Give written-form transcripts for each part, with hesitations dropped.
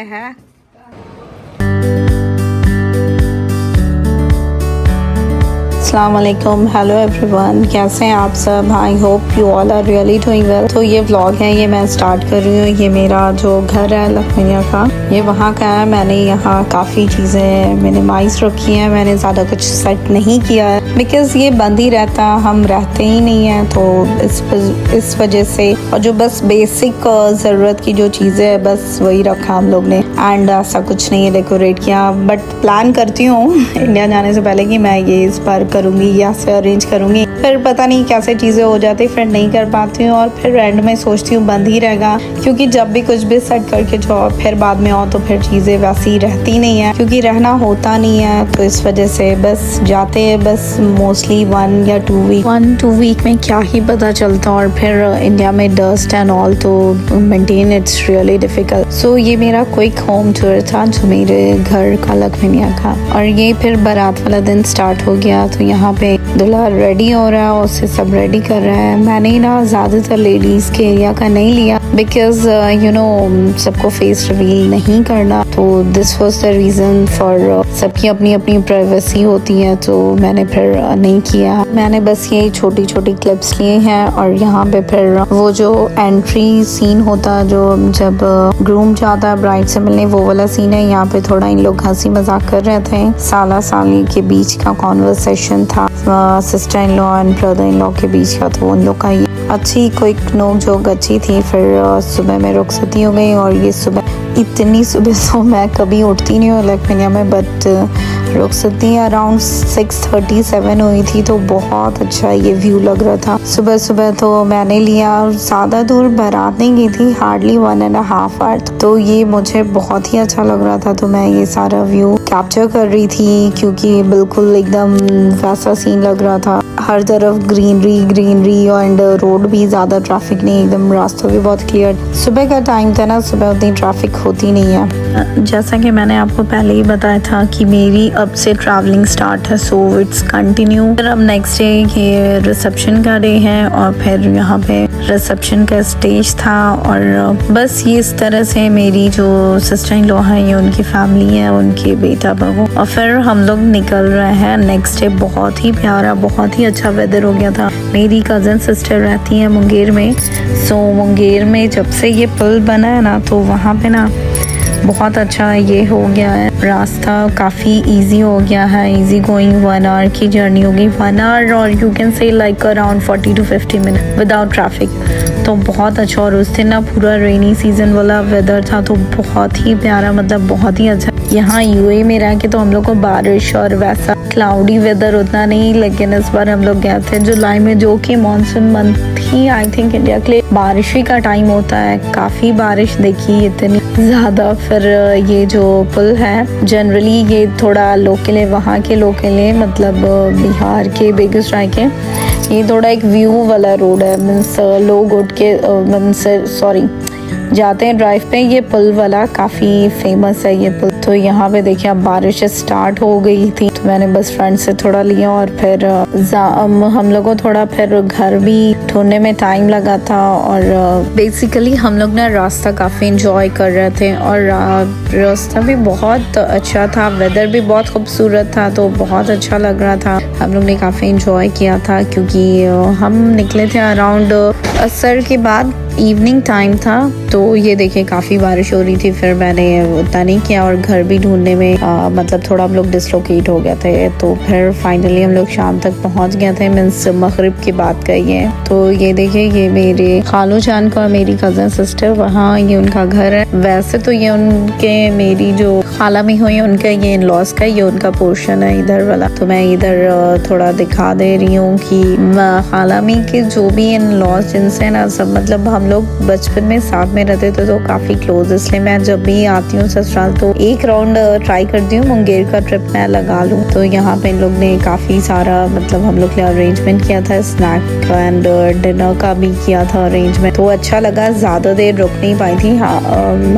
रहे हैं। अस्सलाम वालेकुम, हेलो एवरीवन, कैसे हैं आप सब? I hope you all are really doing well. तो ये व्लॉग है, ये मैं स्टार्ट कर रही हूँ। ये मेरा जो घर है लखमिया का, ये वहाँ का है। मैंने यहाँ काफ़ी चीज़ें मिनिमाइज रखी हैं, मैंने ज़्यादा कुछ सेट नहीं किया है बिकॉज़ ये बंद ही रहता, हम रहते ही नहीं हैं, तो इस वजह से। और जो बस बेसिक ज़रूरत की जो चीज़ें है बस वही रखा हम लोग ने, एंड ऐसा कुछ नहीं है डेकोरेट किया। बट प्लान करती हूँ इंडिया जाने से पहले कि मैं ये इस बार करूँगी या से अरेंज करूँगी, फिर पता नहीं कैसे चीज़ें हो जाती, फिर नहीं कर पाती हूँ और फिर एंड में सोचती हूँ बंद ही रहेगा, क्योंकि जब भी कुछ भी सेट करके जाओ फिर बाद में आओ तो फिर चीज़ें वैसी रहती नहीं है, क्योंकि रहना होता नहीं है। तो इस वजह से बस जाते हैं, बस मोस्टली 1 या 2 वीक में क्या ही पता चलता, और फिर इंडिया में डस्ट एंड ऑल, तो मेंटेन इट्स रियली डिफिकल्ट। सो ये मेरा क्विक होम टूर था जो मेरे घर का लखमिया का। और ये फिर बारात वाला दिन स्टार्ट हो गया, तो यहाँ पे दूल्हा रेडी हो रहा है, उससे सब रेडी कर रहा है। मैंने ना ज़्यादातर लेडीज़ के एरिया का नहीं लिया बिकॉज यू नो सबको फेस रिवील नहीं करना, तो this was the reason for. सबकी अपनी अपनी प्राइवेसी होती है, तो मैंने फिर नहीं किया। मैंने बस ये छोटी छोटी क्लिप्स लिए हैं, और यहाँ पे फिर वो जो एंट्री सीन होता है, जो जब ग्रूम जाता है ब्राइड से मिलने, वो वाला सीन है। यहाँ पे थोड़ा इन लोग हंसी मजाक कर रहे थे, साला साली के बीच का कॉन्वर्सेशन था, sister in law and brother in law के बीच का, तो उन लोग का ये अच्छी क्विक नोक जोक अच्छी थी। फिर सुबह में रुखसती हो गई, और ये सुबह इतनी सुबह तो मैं कभी उठती नहीं हूँ लखमिया में, बट रुखसती अराउंड 6:37 हुई थी, तो बहुत अच्छा ये व्यू लग रहा था सुबह सुबह। तो मैंने लिया, और ज़्यादा दूर बारात नहीं गई थी, हार्डली 1.5 आवर, तो ये मुझे बहुत ही अच्छा लग रहा था। तो मैं ये सारा व्यू कैप्चर कर रही थी, क्योंकि बिल्कुल एकदम वैसा सीन लग रहा था, हर तरफ ग्रीनरी एंड रोड भी ज़्यादा ट्रैफिक नहीं, एकदम रास्ता भी बहुत क्लियर। सुबह का टाइम था ना, सुबह उतनी ट्रैफिक होती नहीं है। जैसा कि मैंने आपको पहले ही बताया था कि मेरी अब से ट्रैवलिंग स्टार्ट है, सो इट्स कंटिन्यू। फिर अब नेक्स्ट डे ये रिसेप्शन का डे है, और फिर यहाँ पे रिसेप्शन का स्टेज था, और बस ये इस तरह से मेरी जो सिस्टर इन लॉ है, ये उनकी फैमिली है, उनके बेटा बहू, और फिर हम लोग निकल रहे हैं नेक्स्ट डे। बहुत ही प्यारा, बहुत ही अच्छा वेदर हो गया था। मेरी कज़न सिस्टर रहती है मुंगेर में, सो मुंगेर में जब से ये पुल बना है ना, तो वहाँ पे ना बहुत अच्छा ये हो गया है, रास्ता काफ़ी इजी हो गया है, इजी गोइंग। 1 आवर की जर्नी होगी, 1 आवर, और you can say like around 40 to 50 minute without traffic, तो बहुत अच्छा। और उस दिन ना पूरा रेनी सीजन वाला वेदर था, तो बहुत ही प्यारा, मतलब बहुत ही अच्छा। यहाँ यूएई में रह के तो हम लोग को बारिश और वैसा क्लाउडी वेदर उतना नहीं, लेकिन इस बार हम लोग गए थे जुलाई में, जो कि monsoon month he I think India के लिए बारिश ही का टाइम होता है। काफ़ी बारिश देखी इतनी ज़्यादा। फिर ये जो पुल है जनरली ये थोड़ा लोकल है, वहाँ के लोकल है, मतलब बिहार के बेगूसराय के। ये थोड़ा एक व्यू वाला रोड है, मीन्स लोग उठ के मीन्स सॉरी जाते हैं ड्राइव पे। ये पुल वाला काफ़ी फेमस है ये पुल। तो यहाँ पे देखिए अब बारिश स्टार्ट हो गई थी, तो मैंने बस फ्रेंड से थोड़ा लिया, और फिर हम लोग को थोड़ा फिर घर भी ढूंढने में टाइम लगा था। और बेसिकली हम लोग ना रास्ता काफ़ी इंजॉय कर रहे थे, और रास्ता भी बहुत अच्छा था, वेदर भी बहुत खूबसूरत था, तो बहुत अच्छा लग रहा था। हम लोग ने काफ़ी इंजॉय किया था, क्योंकि हम निकले थे अराउंड असर के बाद, इवनिंग टाइम था। तो ये देखिए काफ़ी बारिश हो रही थी, फिर मैंने उतना नहीं किया, और घर भी ढूंढने में मतलब थोड़ा हम लोग डिसलोकेट हो गए थे। तो फिर फाइनली हम लोग शाम तक पहुंच गए थे, मीन्स मगरिब की बात कही है। तो ये देखिए ये मेरे खालू जान का और मेरी कज़न सिस्टर, वहाँ ये उनका घर है। वैसे तो ये उनके मेरी जो खाला में हुई उनका ये इन लॉस का, ये उनका पोर्शन है इधर वाला। तो मैं इधर थोड़ा दिखा दे रही हूँ कि खाला में के जो भी इन लॉस जिनसे ना सब, मतलब हम लोग बचपन में साथ में रहते थे, तो काफ़ी क्लोज। इसलिए मैं जब भी आती हूँ ससुराल तो एक राउंड ट्राई करती हूँ मुंगेर का ट्रिप मैं लगा लूँ। तो यहाँ पे इन लोग ने काफ़ी सारा, मतलब हम लोग ने अरेंजमेंट किया था, स्नैक एंड डिनर का भी किया था अरेंजमेंट। तो अच्छा लगा, ज़्यादा देर रुक नहीं पाई थी,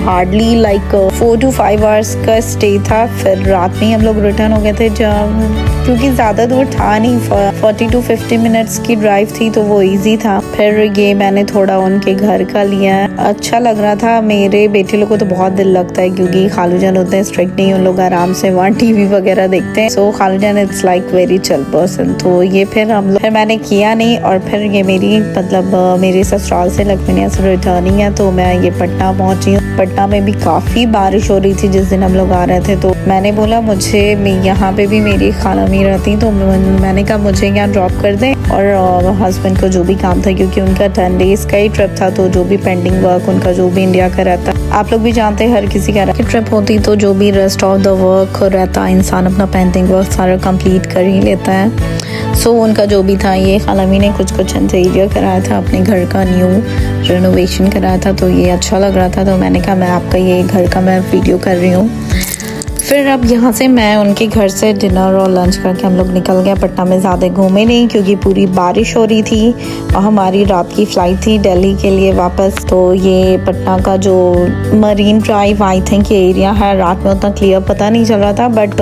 हार्डली लाइक 4 to 5 आवर्स का स्टे था, फिर रात में ही हम लोग रिटर्न हो गए थे क्योंकि ज़्यादा दूर था नहीं, 40 to 50 मिनट्स की ड्राइव थी तो वो इजी था। फिर ये मैंने थोड़ा उनके घर का लिया, अच्छा लग रहा था। मेरे बेटे लोग को तो बहुत दिल लगता है क्योंकि खालू जान उतने स्ट्रिक्ट नहीं, उन लोग आराम से वहाँ टीवी वगैरह देखते हैं। सो खालू जान it's like very chill person. तो ये फिर मैंने किया नहीं, और फिर ये मेरी मतलब मेरे ससुराल से लखमीनिया से रिटर्निंग है, तो मैं ये पटना पहुंची हूँ। पटना में भी काफ़ी बारिश हो रही थी जिस दिन हम लोग आ रहे थे, तो मैंने बोला मुझे यहाँ पे भी मेरी खाला मी रहती, तो मैंने कहा मुझे यहाँ ड्रॉप कर दें, और हस्बैंड को जो भी काम था क्योंकि उनका 10 डेज का ही ट्रिप था, तो जो भी पेंडिंग वर्क उनका जो भी इंडिया का रहता, आप लोग भी जानते हैं हर किसी का ट्रिप होती तो जो भी रेस्ट ऑफ द वर्क रहता इंसान अपना पेंडिंग वर्क सारा कंप्लीट कर ही लेता है। सो उनका जो भी था, ये खालामी ने कुछ इंटीरियर कराया था अपने घर का, न्यू रेनोवेशन कराया था, तो ये अच्छा लग रहा था। तो मैंने कहा मैं आपका ये घर का मैं वीडियो कर रही हूँ। फिर अब यहाँ से मैं उनके घर से डिनर और लंच करके हम लोग निकल गए। पटना में ज़्यादा घूमे नहीं क्योंकि पूरी बारिश हो रही थी और हमारी रात की फ़्लाइट थी दिल्ली के लिए वापस। तो ये पटना का जो मरीन ड्राइव आई थिंक ये एरिया है, रात में उतना क्लियर पता नहीं चल रहा था, बट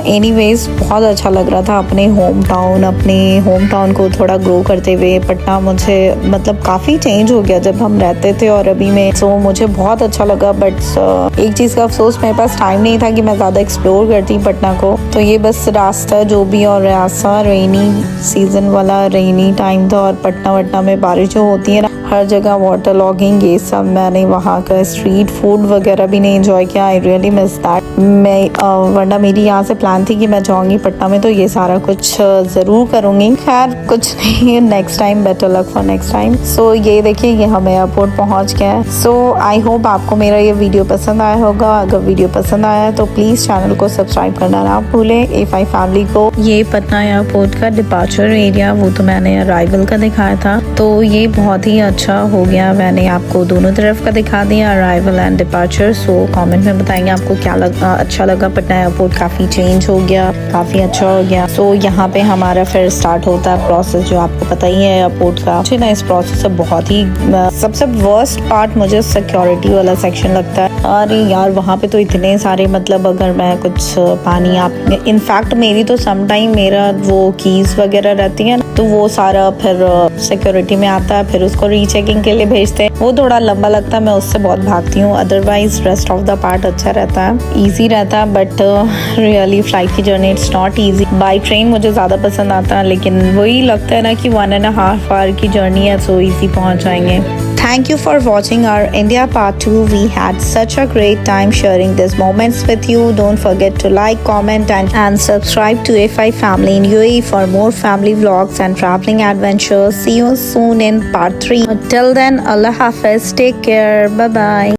एनीवेज बहुत अच्छा लग रहा था। अपने होम टाउन को थोड़ा ग्रो करते हुए पटना मुझे मतलब काफ़ी चेंज हो गया जब हम रहते थे और अभी में। सो मुझे बहुत अच्छा लगा, बट एक चीज़ का अफसोस मेरे पास टाइम नहीं था कि मैं ज़्यादा एक्सप्लोर करती पटना को। तो ये बस रास्ता जो भी, और ऐसा रेनी सीजन वाला रेनी टाइम था, और पटना में बारिश जो होती है ना हर जगह वाटर लॉगिंग, ये सब मैंने वहाँ का स्ट्रीट फूड वगैरह भी नहीं एंजॉय किया। I really miss that. वरना मेरी यहाँ से प्लान थी कि मैं जाऊँगी पटना में तो ये सारा कुछ ज़रूर करूँगी। खैर कुछ नहीं, next time, better luck for next time. So ये देखिए ये हम एयरपोर्ट पहुँच गए। सो आई होप आपको मेरा ये वीडियो पसंद आया होगा। अगर वीडियो पसंद आया तो प्लीज़ चैनल को सब्सक्राइब करना ना भूलें। A5 फैमिली को ये पटना एयरपोर्ट का डिपार्चर एरिया, वो तो मैंने अराइवल का दिखाया था, तो ये बहुत ही अच्छा हो गया। मैंने आपको दोनों तरफ का दिखा दिया, arrival and departure. So comment में बताएंगे आपको क्या अच्छा लगा। पटना एयरपोर्ट काफ़ी चेंज हो गया, काफ़ी अच्छा हो गया। सो यहाँ पे हमारा फिर स्टार्ट होता है प्रोसेस, जो आपको पता ही है एयरपोर्ट का। मुझे ना इस प्रोसेस से बहुत ही सबसे वर्स्ट पार्ट मुझे सिक्योरिटी वाला सेक्शन लगता है। अरे यार वहाँ पे तो इतने सारे, मतलब अगर मैं कुछ पानी आप इनफैक्ट मेरी तो समटाइम मेरा वो कीज वगैरह रहती है तो वो सारा फिर सिक्योरिटी में आता है, फिर उसको रीचेकिंग के लिए भेजते हैं। वो थोड़ा लंबा लगता है, मैं उससे बहुत भागती हूँ। Otherwise rest of the part अच्छा रहता है, इजी रहता है। बट रियली फ्लाइट की journey it's not easy. By train मुझे ज़्यादा पसंद आता है, लेकिन वही लगता है ना कि 1.5 आवर की जर्नी है, सो इजी पहुँच जाएंगे। Thank you for watching our India Part 2. We had such a great time sharing these moments with you. Don't forget to like, comment and subscribe to A5 Family in UAE for more family vlogs and traveling adventures. See you soon in Part 3. Till then, Allah Hafiz. Take care. Bye-bye.